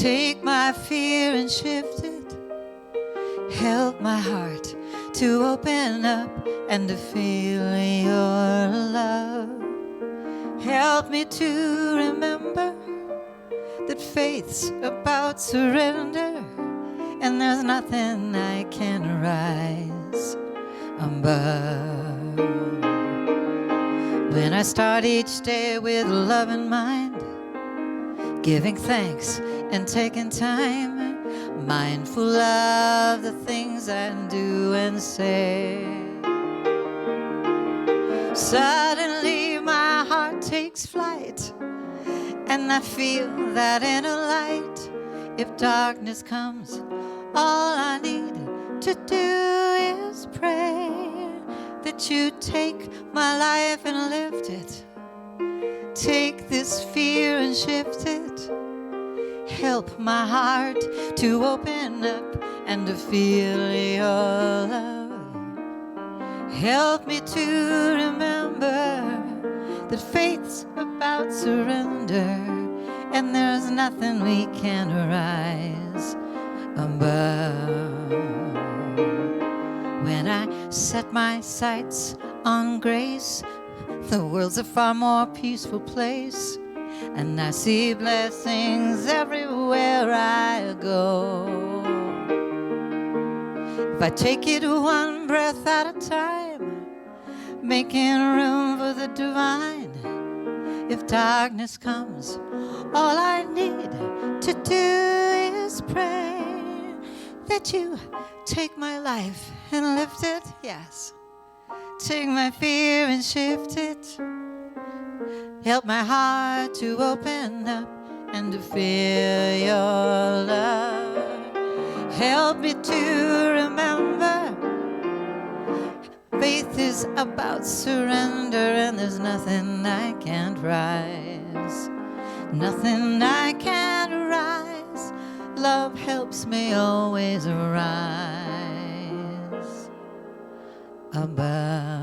Take my fear and shift it. Help my heart to open up and to feel your love. Help me to remember that faith's about surrender, and there's nothing I can rise above. When I start each day with love in mind, giving thanks and taking time, mindful of the things I do and say, suddenly my heart takes flight, and I feel that inner light. If darkness comes, all I need to do is pray that you take my life and lift it. Take this fear and shift it. Help my heart to open up and to feel your love. Help me to remember that faith's about surrender, and there's nothing we can rise above. When I set my sights on grace, the world's a far more peaceful place, and I see blessings everywhere I go. If I take it one breath at a time, making room for the divine, if darkness comes, all I need to do is pray that you take my life and lift it, yes. Take my fear and shift it. Help my heart to open up and to feel your love. Help me to remember faith is about surrender, and there's nothing I can't rise. Nothing I can't rise. Love helps me always rise above.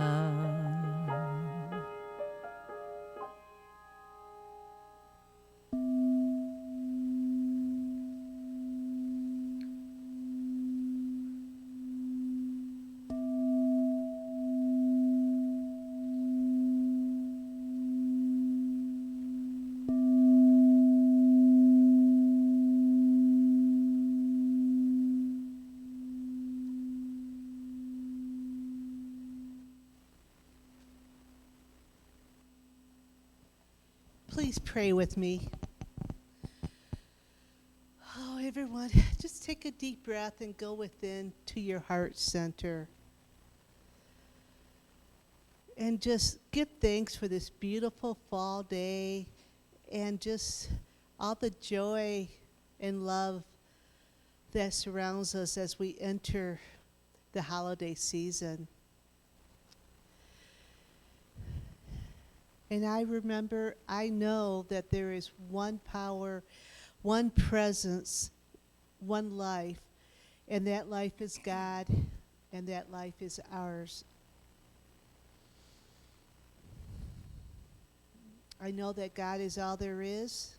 Please pray with me. Oh, everyone, just take a deep breath and go within to your heart center. And just give thanks for this beautiful fall day and just all the joy and love that surrounds us as we enter the holiday season. And I know that there is one power, one presence, one life, and that life is God, and that life is ours. I know that God is all there is,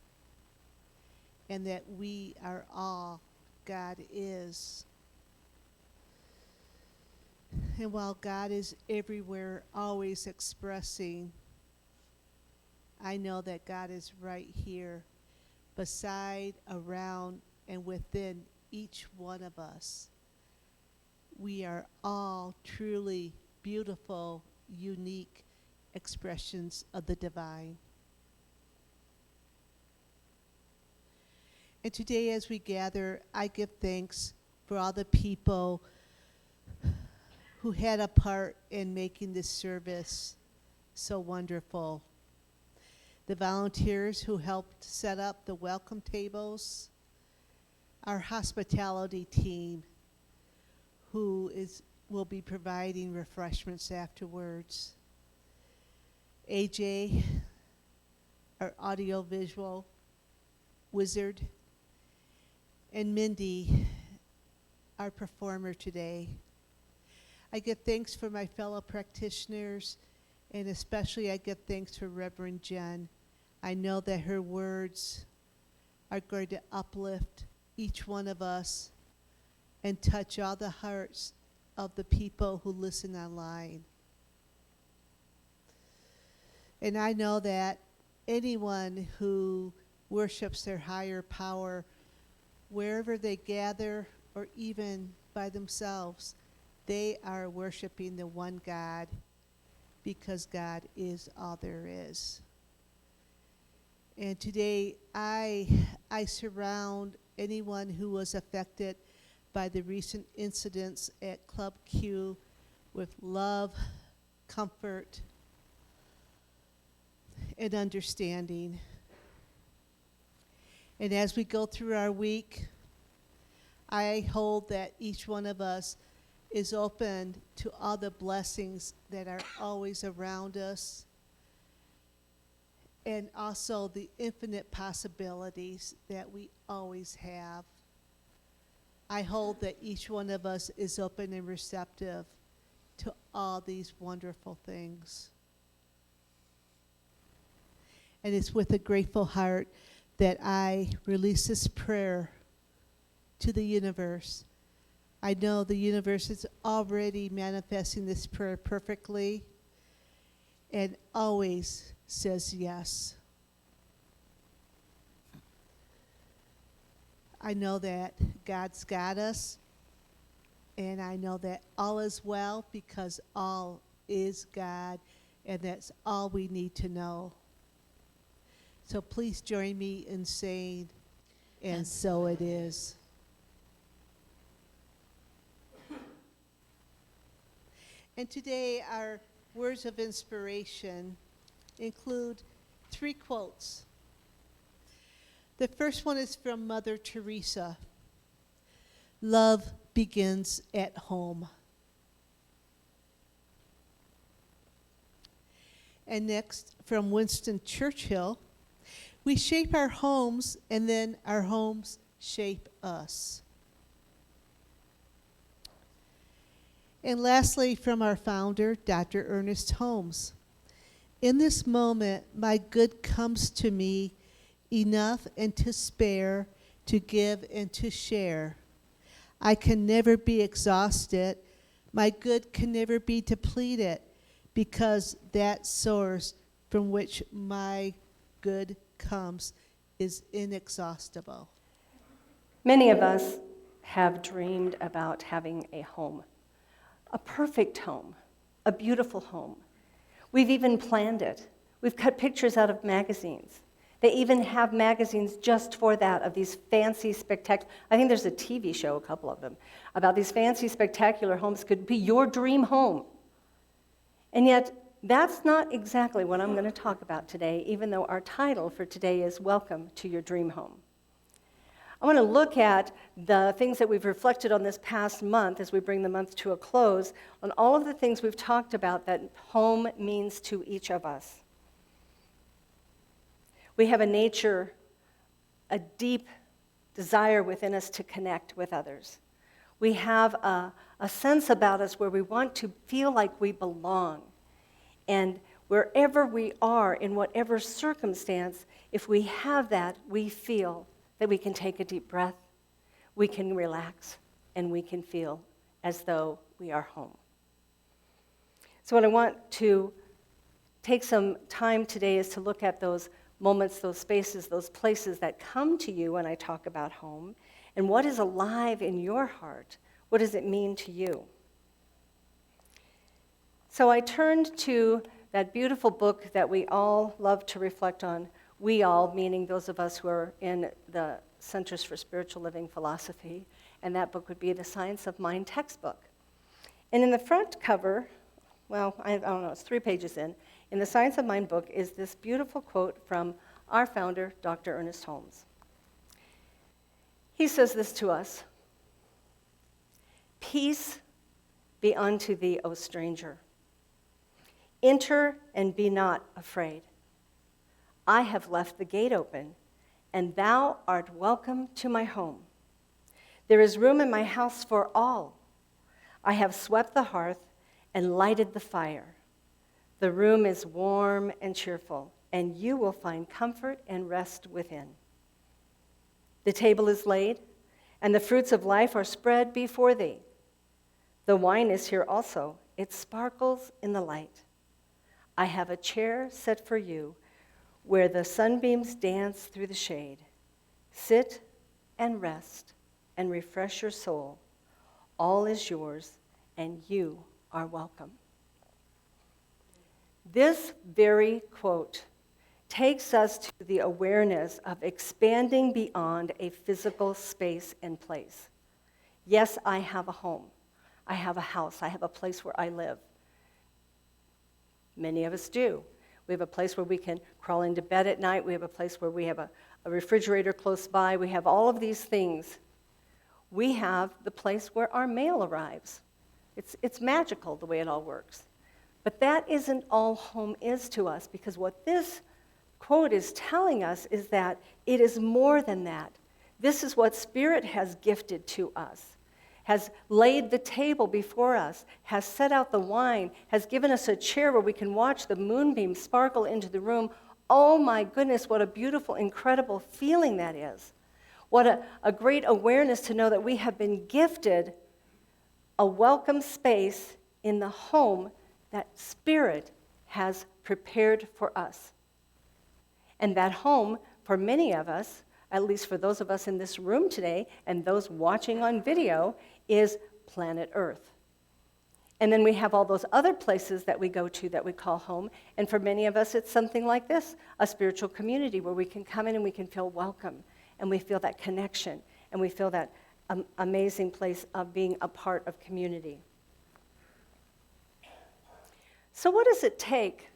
and that we are all God is. And while God is everywhere, always expressing, I know that God is right here, beside, around, and within each one of us. We are all truly beautiful, unique expressions of the divine. And today as we gather, I give thanks for all the people who had a part in making this service so wonderful. The volunteers who helped set up the welcome tables, our hospitality team who will be providing refreshments afterwards, AJ, our audiovisual wizard, and Mindy, our performer today. I give thanks for my fellow practitioners, and especially I give thanks for Reverend Jen. I know that her words are going to uplift each one of us and touch all the hearts of the people who listen online. And I know that anyone who worships their higher power, wherever they gather or even by themselves, they are worshiping the one God, because God is all there is. And today I surround anyone who was affected by the recent incidents at Club Q with love, comfort, and understanding. And as we go through our week, I hold that each one of us is open to all the blessings that are always around us, and also the infinite possibilities that we always have. I hold that each one of us is open and receptive to all these wonderful things. And it's with a grateful heart that I release this prayer to the universe. I know the universe is already manifesting this prayer perfectly and always says yes. I know that God's got us, and I know that all is well because all is God, and that's all we need to know. So please join me in saying, and so it is. And today our words of inspiration include 3 quotes. The first one is from Mother Teresa. Love begins at home. And next, from Winston Churchill, we shape our homes and then our homes shape us. And lastly, from our founder, Dr. Ernest Holmes. In this moment, my good comes to me, enough and to spare, to give and to share. I can never be exhausted. My good can never be depleted, because that source from which my good comes is inexhaustible. Many of us have dreamed about having a home, a perfect home, a beautiful home. We've even planned it. We've cut pictures out of magazines. They even have magazines just for that, of these fancy, spectacular, I think there's a TV show, a couple of them, about these fancy, spectacular homes could be your dream home. And yet, that's not exactly what I'm going to talk about today, even though our title for today is Welcome to Your Dream Home. I want to look at the things that we've reflected on this past month as we bring the month to a close, on all of the things we've talked about that home means to each of us. We have a nature, a deep desire within us to connect with others. We have a sense about us where we want to feel like we belong. And wherever we are, in whatever circumstance, if we have that, we feel that we can take a deep breath, we can relax, and we can feel as though we are home. So what I want to take some time today is to look at those moments, those spaces, those places that come to you when I talk about home, and what is alive in your heart. What does it mean to you? So I turned to that beautiful book that we all love to reflect on. We all, meaning those of us who are in the Centers for Spiritual Living philosophy, and that book would be the Science of Mind textbook. And in the front cover, well, I don't know, it's 3 pages in the Science of Mind book is this beautiful quote from our founder, Dr. Ernest Holmes. He says this to us: "Peace be unto thee, O stranger. Enter and be not afraid. I have left the gate open, and thou art welcome to my home. There is room in my house for all. I have swept the hearth and lighted the fire. The room is warm and cheerful, and you will find comfort and rest within." The table is laid, and the fruits of life are spread before thee. The wine is here also. It sparkles in the light. I have a chair set for you where the sunbeams dance through the shade. Sit and rest and refresh your soul. All is yours, and you are welcome. This very quote takes us to the awareness of expanding beyond a physical space and place. Yes, I have a home. I have a house. I have a place where I live. Many of us do. We have a place where we can crawl into bed at night. We have a place where we have a refrigerator close by. We have all of these things. We have the place where our mail arrives. It's magical the way it all works. But that isn't all home is to us, because what this quote is telling us is that it is more than that. This is what Spirit has gifted to us, has laid the table before us, has set out the wine, has given us a chair where we can watch the moonbeams sparkle into the room. Oh my goodness, what a beautiful, incredible feeling that is. What a great awareness to know that we have been gifted a welcome space in the home that Spirit has prepared for us. And that home, for many of us, at least for those of us in this room today and those watching on video, is planet Earth. And then we have all those other places that we go to that we call home. And for many of us, it's something like this, a spiritual community where we can come in and we can feel welcome, and we feel that connection, and we feel that amazing place of being a part of community. So what does it take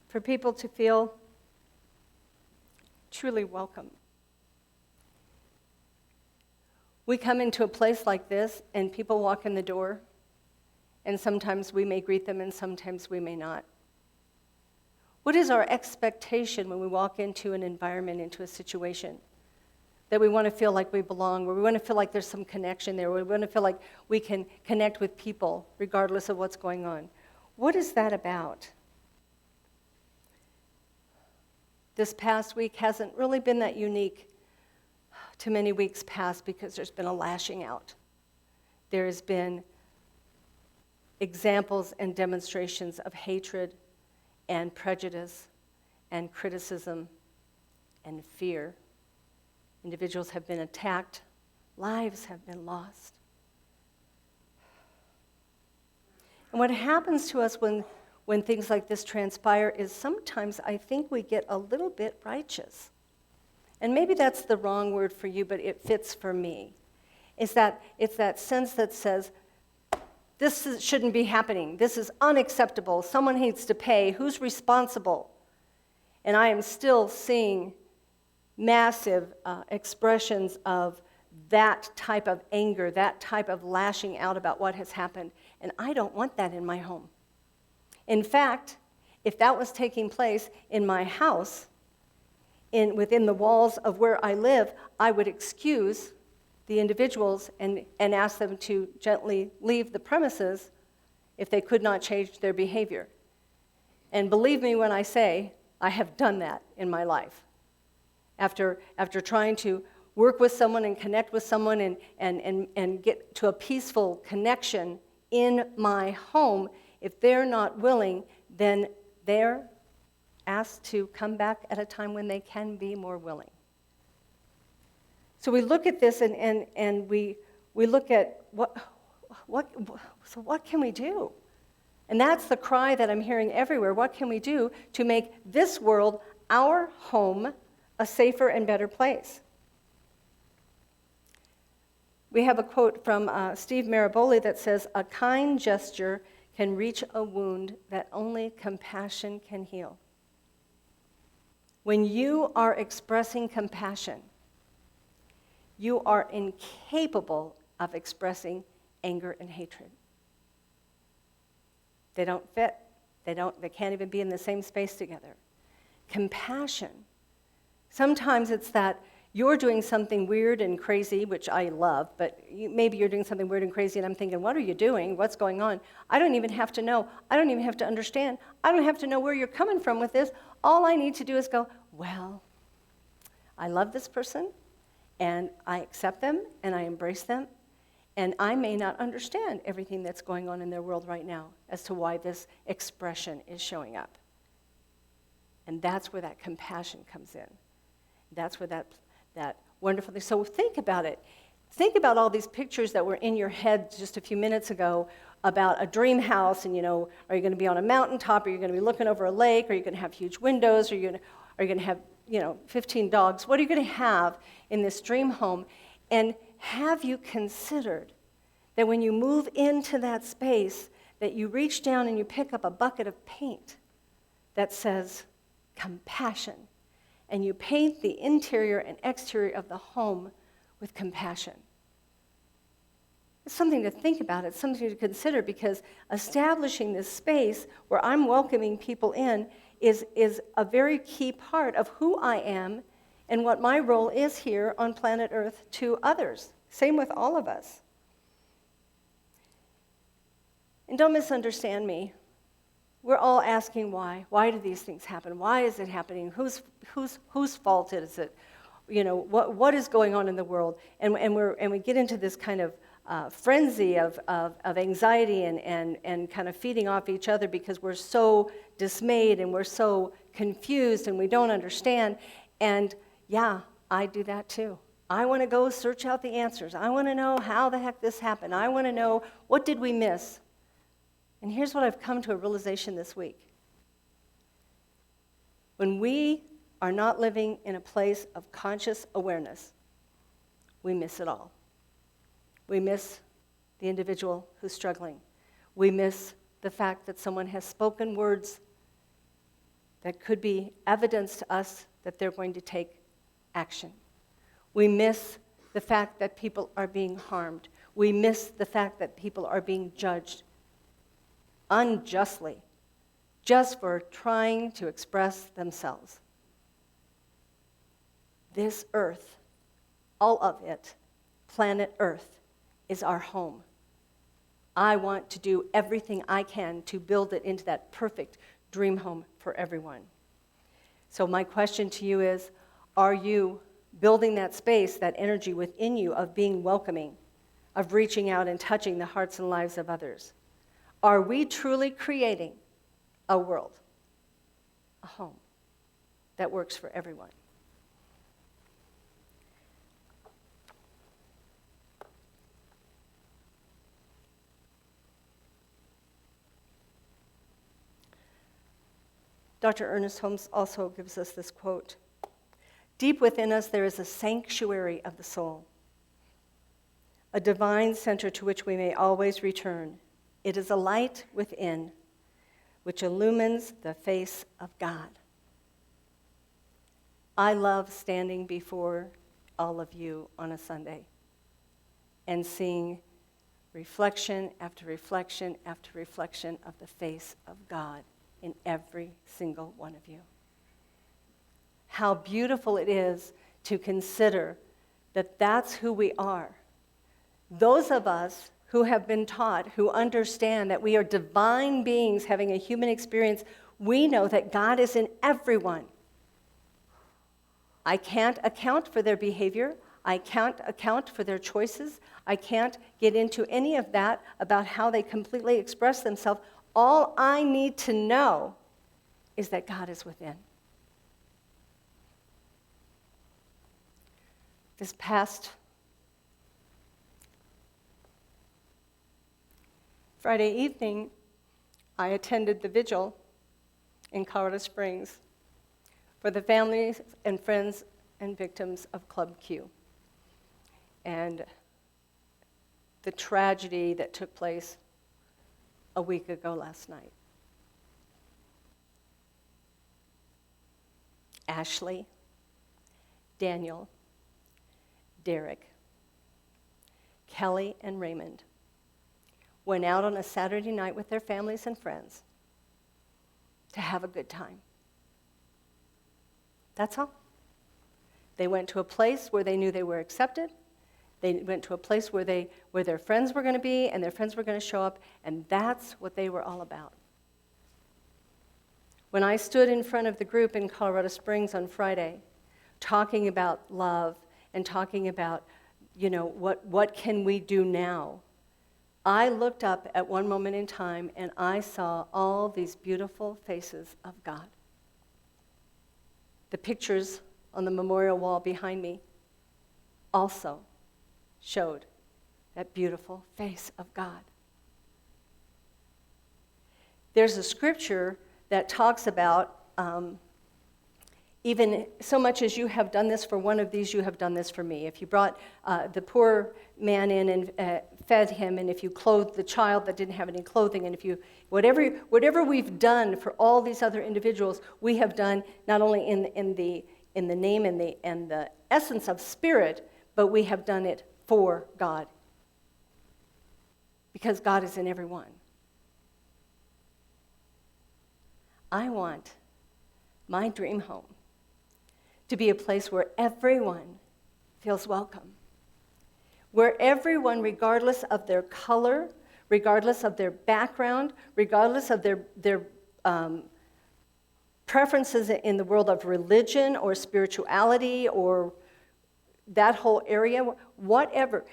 for people to feel truly welcome? We come into a place like this, and people walk in the door, and sometimes we may greet them, and sometimes we may not. What is our expectation when we walk into an environment, into a situation? That we want to feel like we belong, where we want to feel like there's some connection there, where we want to feel like we can connect with people regardless of what's going on. What is that about? This past week hasn't really been that unique to many weeks past, because there's been a lashing out. There's been examples and demonstrations of hatred and prejudice and criticism and fear. Individuals have been attacked. Lives have been lost. And what happens to us when things like this transpire is sometimes I think we get a little bit righteous. And maybe that's the wrong word for you, but it fits for me. It's that sense that says, shouldn't be happening. This is unacceptable. Someone needs to pay. Who's responsible? And I am still seeing massive expressions of that type of anger, that type of lashing out about what has happened. And I don't want that in my home. In fact, if that was taking place in my house, within the walls of where I live, I would excuse the individuals and ask them to gently leave the premises if they could not change their behavior. And believe me when I say, I have done that in my life. After trying to work with someone and connect with someone and get to a peaceful connection in my home, if they're not willing, then they're asked to come back at a time when they can be more willing. So we look at this and we look at what can we do? And that's the cry that I'm hearing everywhere. What can we do to make this world, our home, a safer and better place? We have a quote from Steve Maraboli that says, "A kind gesture can reach a wound that only compassion can heal." When you are expressing compassion, you are incapable of expressing anger and hatred. They don't fit. They can't even be in the same space together. Compassion. Sometimes it's that you're doing something weird and crazy, which I love, but maybe you're doing something weird and crazy, and I'm thinking, what are you doing? What's going on? I don't even have to know. I don't even have to understand. I don't have to know where you're coming from with this. All I need to do is go, well, I love this person, and I accept them, and I embrace them, and I may not understand everything that's going on in their world right now as to why this expression is showing up. And that's where that compassion comes in. That's where that wonderful thing. So think about it. Think about all these pictures that were in your head just a few minutes ago about a dream house, and are you going to be on a mountaintop? Are you going to be looking over a lake? Are you going to have huge windows? Are you going to have 15 dogs? What are you going to have in this dream home? And have you considered that when you move into that space, that you reach down and you pick up a bucket of paint that says compassion, and you paint the interior and exterior of the home with compassion? It's something to think about. It's something to consider, because establishing this space where I'm welcoming people in is a very key part of who I am and what my role is here on planet Earth to others. Same with all of us. And don't misunderstand me. We're all asking why. Why do these things happen? Why is it happening? Whose fault is it? What is going on in the world? And we get into this kind of frenzy of anxiety and kind of feeding off each other because we're so dismayed and we're so confused and we don't understand. And yeah, I do that too. I want to go search out the answers. I want to know how the heck this happened. I want to know, what did we miss? And here's what I've come to a realization this week. When we are not living in a place of conscious awareness, we miss it all. We miss the individual who's struggling. We miss the fact that someone has spoken words that could be evidence to us that they're going to take action. We miss the fact that people are being harmed. We miss the fact that people are being judged unjustly just for trying to express themselves. This earth, all of it, planet Earth, is our home. I want to do everything I can to build it into that perfect dream home for everyone. So my question to you is, are you building that space, that energy within you of being welcoming, of reaching out and touching the hearts and lives of others? Are we truly creating a world, a home that works for everyone? Dr. Ernest Holmes also gives us this quote: "Deep within us there is a sanctuary of the soul, a divine center to which we may always return. It is a light within which illumines the face of God." I love standing before all of you on a Sunday and seeing reflection after reflection after reflection of the face of God in every single one of you. How beautiful it is to consider that that's who we are. Those of us who have been taught, who understand that we are divine beings having a human experience, we know that God is in everyone. I can't account for their behavior. I can't account for their choices. I can't get into any of that about how they completely express themselves. All I need to know is that God is within. This past Friday evening, I attended the vigil in Colorado Springs for the families and friends and victims of Club Q and the tragedy that took place a week ago last night. Ashley, Daniel, Derek, Kelly, and Raymond went out on a Saturday night with their families and friends to have a good time. That's all. They went to a place where they knew they were accepted. They went to a place where their friends were going to be and their friends were going to show up, and that's what they were all about. When I stood in front of the group in Colorado Springs on Friday, talking about love and talking about, what can we do now? I looked up at one moment in time and I saw all these beautiful faces of God. The pictures on the memorial wall behind me also showed that beautiful face of God. There's a scripture that talks about even so much as you have done this for one of these, you have done this for me. If you brought the poor man in and fed him, and if you clothed the child that didn't have any clothing, and if you, whatever we've done for all these other individuals, we have done not only in the name and the essence of spirit, but we have done it for God. Because God is in everyone. I want my dream home to be a place where everyone feels welcome. Where everyone, regardless of their color, regardless of their background, regardless of their preferences in the world of religion or spirituality or that whole area, whatever,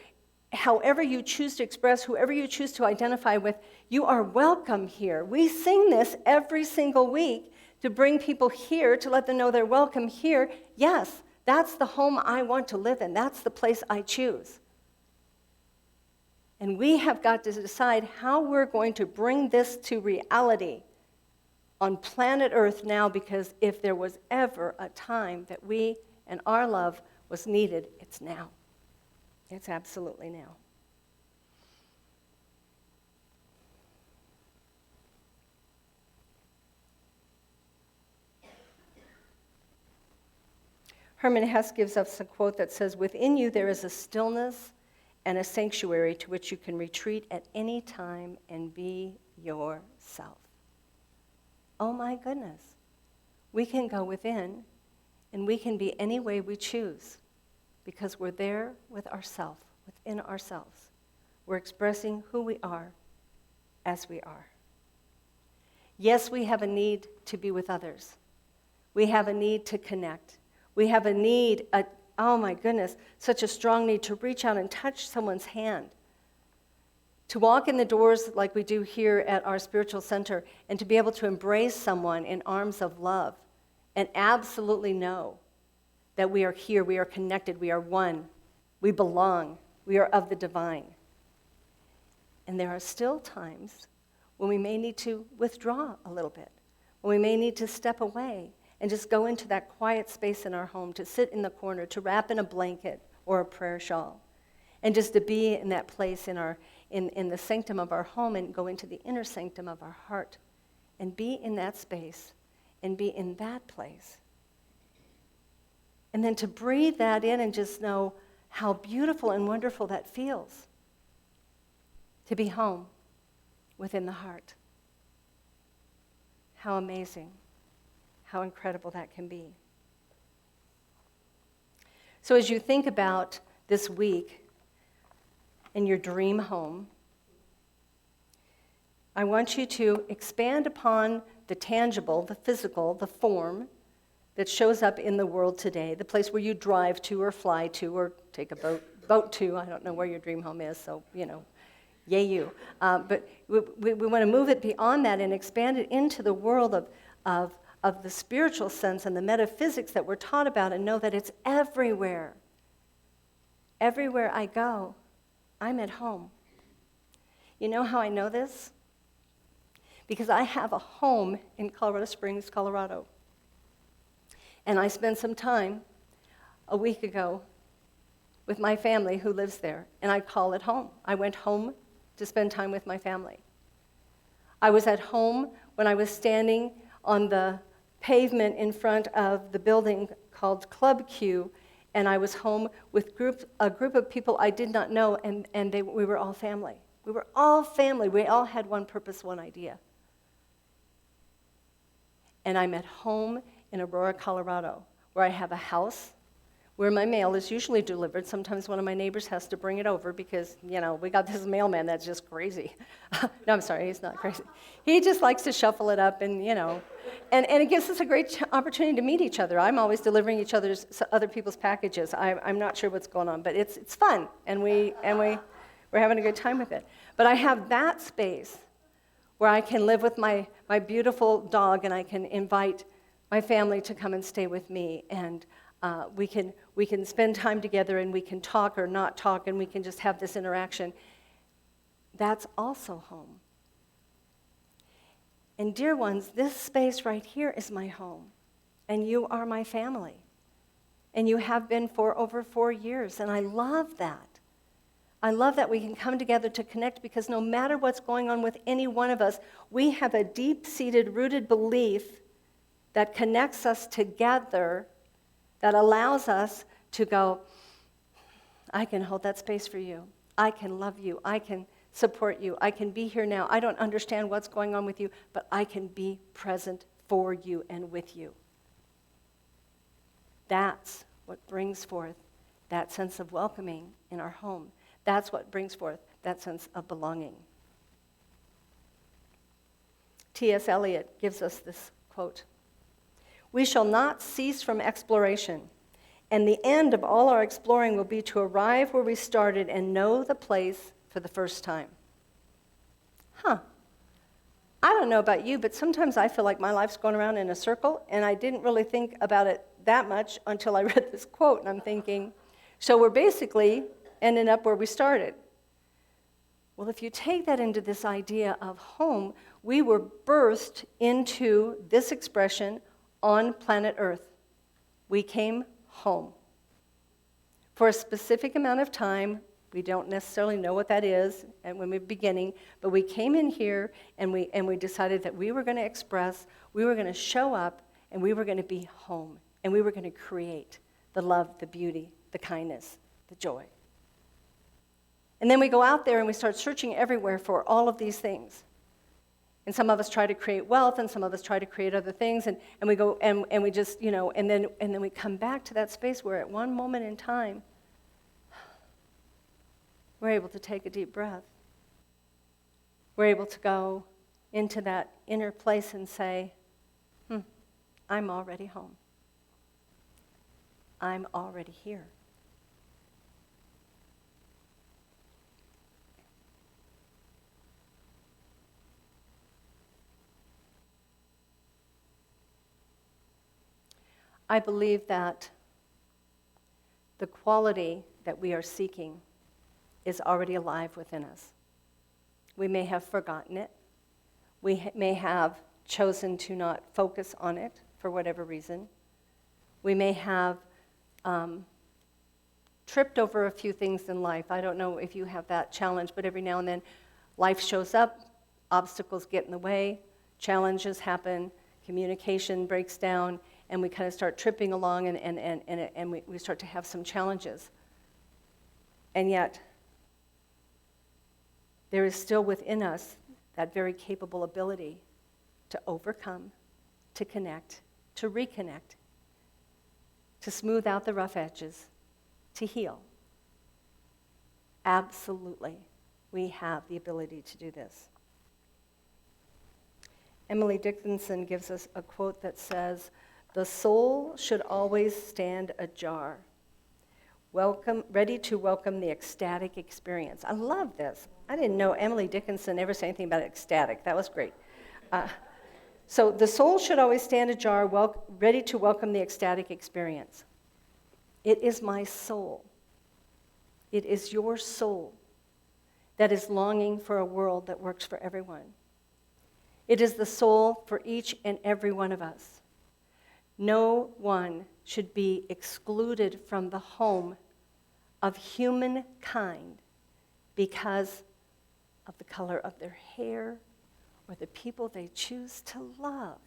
however you choose to express, whoever you choose to identify with, you are welcome here. We sing this every single week to bring people here, to let them know they're welcome here. Yes, that's the home I want to live in. That's the place I choose. And we have got to decide how we're going to bring this to reality on planet Earth now, because if there was ever a time that we and our love was needed, it's now. It's absolutely now. Herman Hesse gives us a quote that says, "Within you there is a stillness and a sanctuary to which you can retreat at any time and be yourself." Oh my goodness. We can go within and we can be any way we choose because we're there with ourselves, within ourselves. We're expressing who we are as we are. Yes, we have a need to be with others. We have a need to connect. We have a need, oh my goodness, such a strong need to reach out and touch someone's hand. To walk in the doors like we do here at our spiritual center and to be able to embrace someone in arms of love and absolutely know that we are here, we are connected, we are one, we belong, we are of the divine. And there are still times when we may need to withdraw a little bit, when we may need to step away and just go into that quiet space in our home, to sit in the corner, to wrap in a blanket or a prayer shawl, and just to be in that place in the sanctum of our home and go into the inner sanctum of our heart and be in that space and be in that place. And then to breathe that in and just know how beautiful and wonderful that feels to be home within the heart. How amazing. How incredible that can be. So as you think about this week in your dream home, I want you to expand upon the tangible, the physical, the form that shows up in the world today, the place where you drive to or fly to or take a boat to. I don't know where your dream home is, so, yay you. But we want to move it beyond that and expand it into the world of the spiritual sense and the metaphysics that we're taught about, and know that it's everywhere. Everywhere I go, I'm at home. You know how I know this? Because I have a home in Colorado Springs, Colorado. And I spent some time a week ago with my family who lives there, and I call it home. I went home to spend time with my family. I was at home when I was standing on the pavement in front of the building called Club Q, and I was home with a group of people I did not know, and we were all family. We were all family. We all had one purpose, one idea. And I'm at home in Aurora, Colorado, where I have a house where my mail is usually delivered. Sometimes one of my neighbors has to bring it over because, we got this mailman that's just crazy. No, I'm sorry, he's not crazy. He just likes to shuffle it up and it gives us a great opportunity to meet each other. I'm always delivering other people's packages. I'm not sure what's going on, but it's fun, and we're having a good time with it. But I have that space where I can live with my beautiful dog, and I can invite my family to come and stay with me, and we can spend time together, and we can talk or not talk, and we can just have this interaction. That's also home. And dear ones, this space right here is my home, and you are my family, and you have been for over 4 years, and I love that. I love that we can come together to connect, because no matter what's going on with any one of us, we have a deep-seated, rooted belief that connects us together, that allows us to go, I can hold that space for you. I can love you. I can support you. I can be here now. I don't understand what's going on with you, but I can be present for you and with you. That's what brings forth that sense of welcoming in our home. That's what brings forth that sense of belonging. T.S. Eliot gives us this quote: "We shall not cease from exploration, and the end of all our exploring will be to arrive where we started and know the place for the first time." I don't know about you, but sometimes I feel like my life's going around in a circle, and I didn't really think about it that much until I read this quote, and I'm thinking, so we're basically ending up where we started. Well, if you take that into this idea of home, we were birthed into this expression on planet Earth. We came home. For a specific amount of time, we don't necessarily know what that is and when we're beginning, but we came in here and we decided that we were going to express, we were going to show up, and we were going to be home. And we were going to create the love, the beauty, the kindness, the joy. And then we go out there and we start searching everywhere for all of these things. And some of us try to create wealth, and some of us try to create other things, and we go and we just, and then we come back to that space where at one moment in time, we're able to take a deep breath. We're able to go into that inner place and say, I'm already home. I'm already here. I believe that the quality that we are seeking is already alive within us. We may have forgotten it. We may have chosen to not focus on it for whatever reason. We may have tripped over a few things in life. I don't know if you have that challenge, but every now and then life shows up, obstacles get in the way, challenges happen, communication breaks down, and we kind of start tripping along, and we start to have some challenges. And yet, there is still within us that very capable ability to overcome, to connect, to reconnect, to smooth out the rough edges, to heal. Absolutely, we have the ability to do this. Emily Dickinson gives us a quote that says, "The soul should always stand ajar, ready to welcome the ecstatic experience." I love this. I didn't know Emily Dickinson ever said anything about ecstatic. That was great. So the soul should always stand ajar, ready to welcome the ecstatic experience. It is my soul. It is your soul that is longing for a world that works for everyone. It is the soul for each and every one of us. No one should be excluded from the home of humankind because of the color of their hair or the people they choose to love.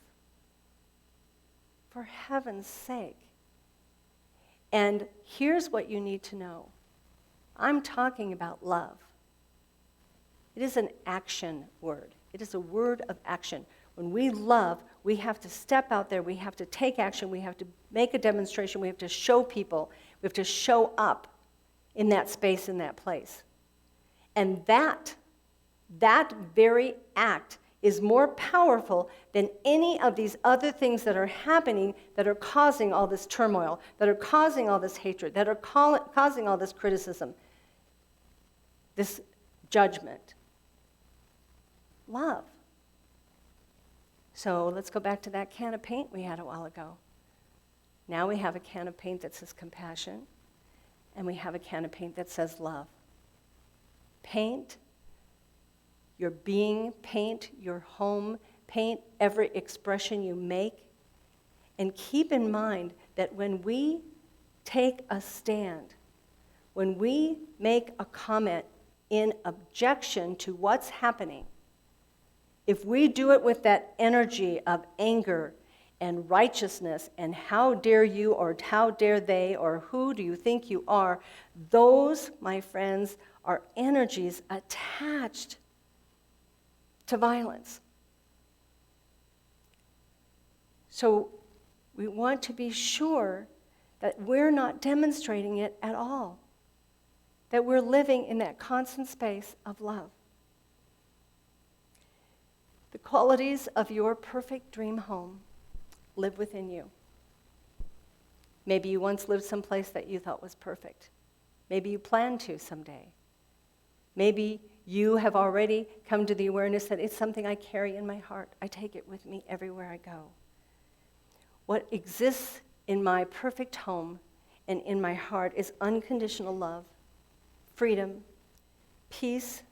For heaven's sake. And here's what you need to know. I'm talking about love. It is an action word. It is a word of action. When we love, we have to step out there, we have to take action, we have to make a demonstration, we have to show people, We have to show up in that space, in that place. And that very act is more powerful than any of these other things that are happening that are causing all this turmoil, that are causing all this hatred, that are causing all this criticism, this judgment. Love. So let's go back to that can of paint we had a while ago. Now we have a can of paint that says compassion, and we have a can of paint that says love. Paint your being, paint your home, paint every expression you make, and keep in mind that when we take a stand, when we make a comment in objection to what's happening, if we do it with that energy of anger and righteousness and how dare you or how dare they or who do you think you are, those, my friends, are energies attached to violence. So we want to be sure that we're not demonstrating it at all, that we're living in that constant space of love. The qualities of your perfect dream home live within you. Maybe you once lived someplace that you thought was perfect. Maybe you plan to someday. Maybe you have already come to the awareness that it's something I carry in my heart. I take it with me everywhere I go. What exists in my perfect home and in my heart is unconditional love, freedom, peace,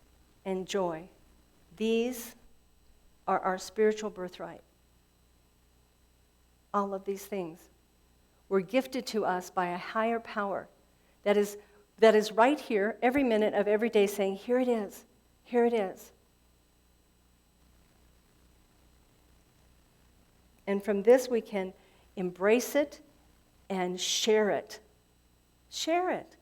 and joy. These are our spiritual birthright. All of these things were gifted to us by a higher power that is right here every minute of every day saying, here it is, here it is. And from this we can embrace it and share it. Share it.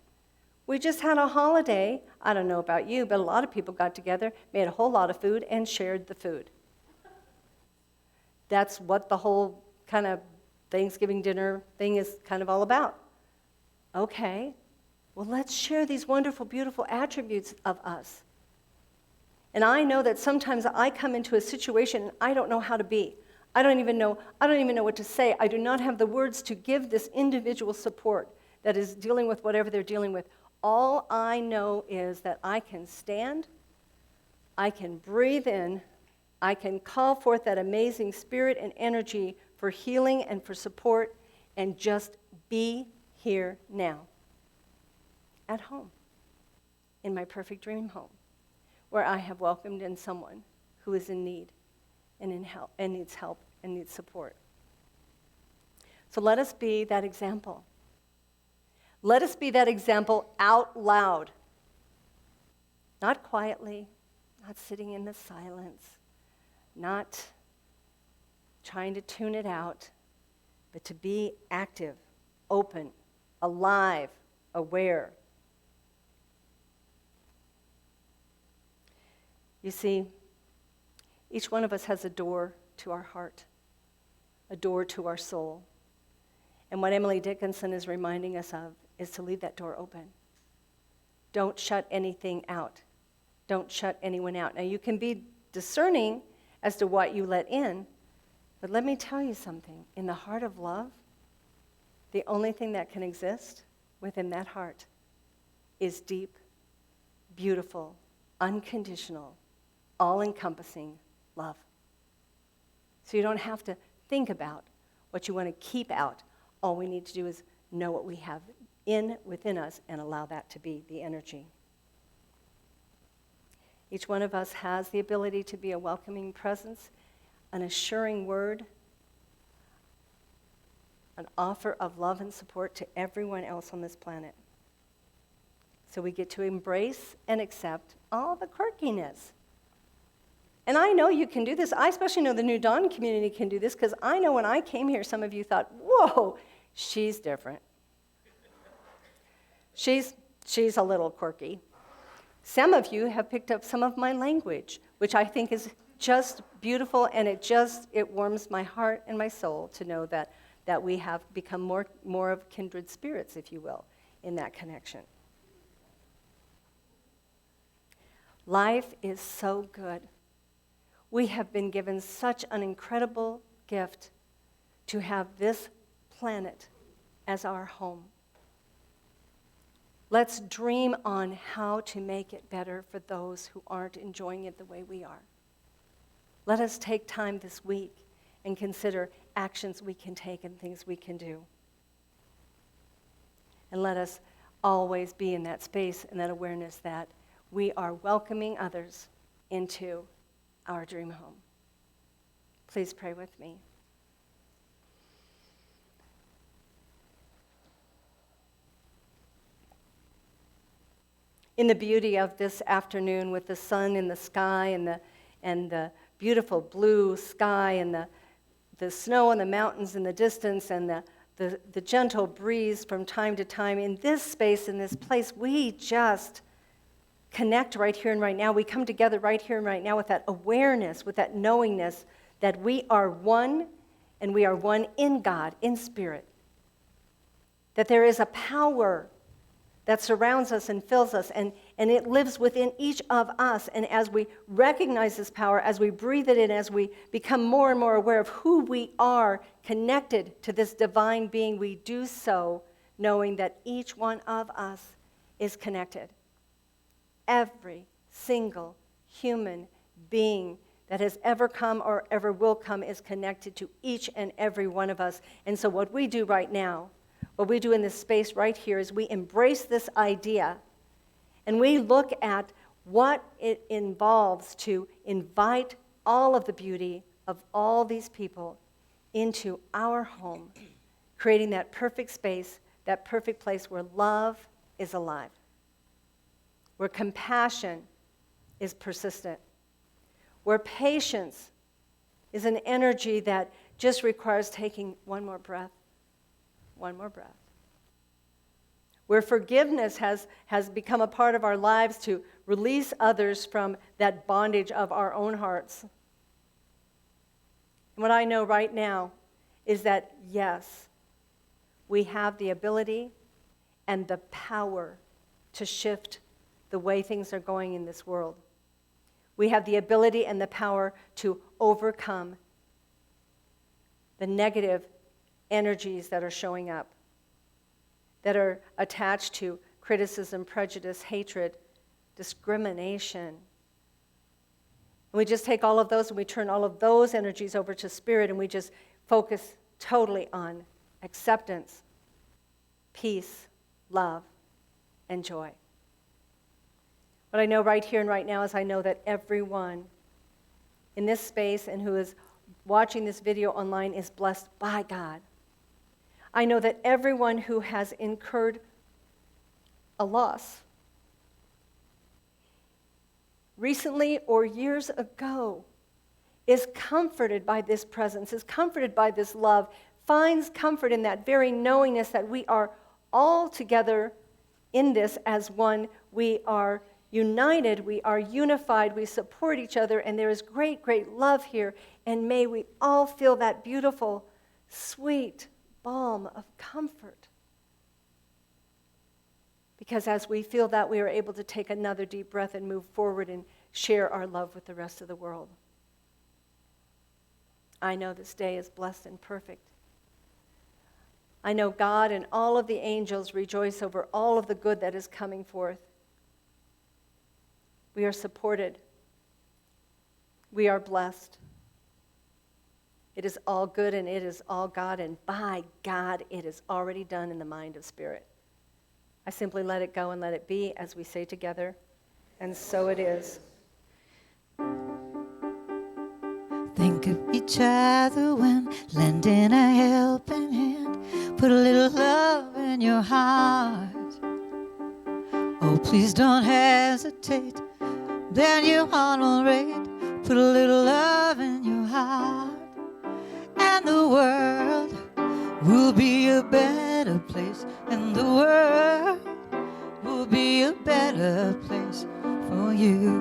We just had a holiday. I don't know about you, but a lot of people got together, made a whole lot of food, and shared the food. That's what the whole kind of Thanksgiving dinner thing is kind of all about. Okay, well, let's share these wonderful, beautiful attributes of us. And I know that sometimes I come into a situation and I don't know how to be. I don't even know what to say. I do not have the words to give this individual support that is dealing with whatever they're dealing with. All I know is that I can stand, I can breathe in, I can call forth that amazing spirit and energy for healing and for support, and just be here now, at home, in my perfect dream home, where I have welcomed in someone who is in need and needs help and needs support. So let us be that example. Let us be that example out loud, not quietly, not sitting in the silence, not trying to tune it out, but to be active, open, alive, aware. You see, each one of us has a door to our heart, a door to our soul. And what Emily Dickinson is reminding us of is to leave that door open. Don't shut anything out. Don't shut anyone out. Now, you can be discerning as to what you let in, but let me tell you something. In the heart of love, the only thing that can exist within that heart is deep, beautiful, unconditional, all-encompassing love. So you don't have to think about what you want to keep out. All we need to do is know what we have within us and allow that to be the energy. Each one of us has the ability to be a welcoming presence, an assuring word, an offer of love and support to everyone else on this planet. So we get to embrace and accept all the quirkiness. And I know you can do this. I especially know the New Dawn community can do this, because I know when I came here, some of you thought, whoa, she's different. She's a little quirky. Some of you have picked up some of my language, which I think is just beautiful, and it warms my heart and my soul to know that we have become more of kindred spirits, if you will, in that connection. Life is so good. We have been given such an incredible gift to have this planet as our home. Let's dream on how to make it better for those who aren't enjoying it the way we are. Let us take time this week and consider actions we can take and things we can do. And let us always be in that space and that awareness that we are welcoming others into our dream home. Please pray with me. In the beauty of this afternoon with the sun in the sky and the beautiful blue sky and the snow on the mountains in the distance and the gentle breeze from time to time, in this space, in this place, we just connect right here and right now. We come together right here and right now with that awareness, with that knowingness that we are one and we are one in God, in spirit. That there is a power that surrounds us and fills us, and it lives within each of us. And as we recognize this power, as we breathe it in, as we become more and more aware of who we are connected to this divine being, we do so knowing that each one of us is connected. Every single human being that has ever come or ever will come is connected to each and every one of us. And so what we do right now, what we do in this space right here, is we embrace this idea and we look at what it involves to invite all of the beauty of all these people into our home, creating that perfect space, that perfect place where love is alive, where compassion is persistent, where patience is an energy that just requires taking one more breath, where forgiveness has become a part of our lives to release others from that bondage of our own hearts. And what I know right now is that, yes, we have the ability and the power to shift the way things are going in this world. We have the ability and the power to overcome the negative energies that are showing up, that are attached to criticism, prejudice, hatred, discrimination. And we just take all of those and we turn all of those energies over to spirit, and we just focus totally on acceptance, peace, love, and joy. What I know right here and right now is I know that everyone in this space and who is watching this video online is blessed by God. I know that everyone who has incurred a loss recently or years ago is comforted by this presence, is comforted by this love, finds comfort in that very knowingness that we are all together in this as one. We are united, we are unified, we support each other, and there is great, great love here. And may we all feel that beautiful, sweet balm of comfort. Because as we feel that, we are able to take another deep breath and move forward and share our love with the rest of the world. I know this day is blessed and perfect. I know God and all of the angels rejoice over all of the good that is coming forth. We are supported. We are blessed. It is all good and it is all God, and by God, it is already done in the mind of spirit. I simply let it go and let it be, as we say together, and so it is. Think of each other when lending a helping hand. Put a little love in your heart. Oh, please don't hesitate. Then your heart will rate. Put a little love in your heart. And the world will be a better place. And the world will be a better place for you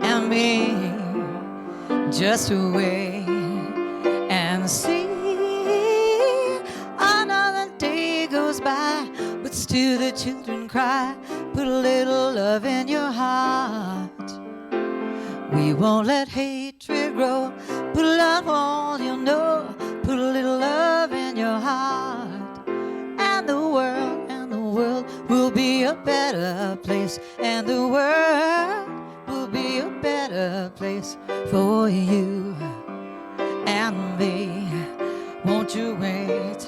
and me. Just wait and see. Another day goes by, but to the children cry, put a little love in your heart. We won't let hatred grow, put love all you know, put a little love in your heart. And the world will be a better place, and the world will be a better place for you and me. Won't you wait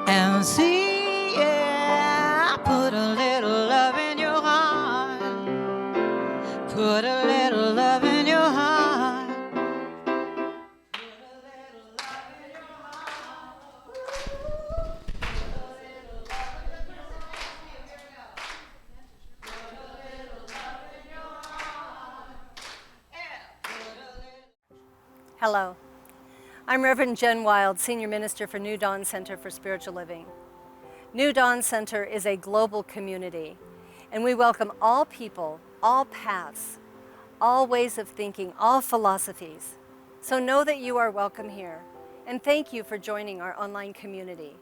and see? Yeah, put a little love in your heart. Put a little love in your heart. Put a little love in your heart. Put a little love in your heart. Put a little love in your heart. Yeah. Put a little. Hello. I'm Reverend Jen Wild, Senior Minister for New Dawn Center for Spiritual Living. New Dawn Center is a global community, and we welcome all people, all paths, all ways of thinking, all philosophies. So know that you are welcome here, and thank you for joining our online community.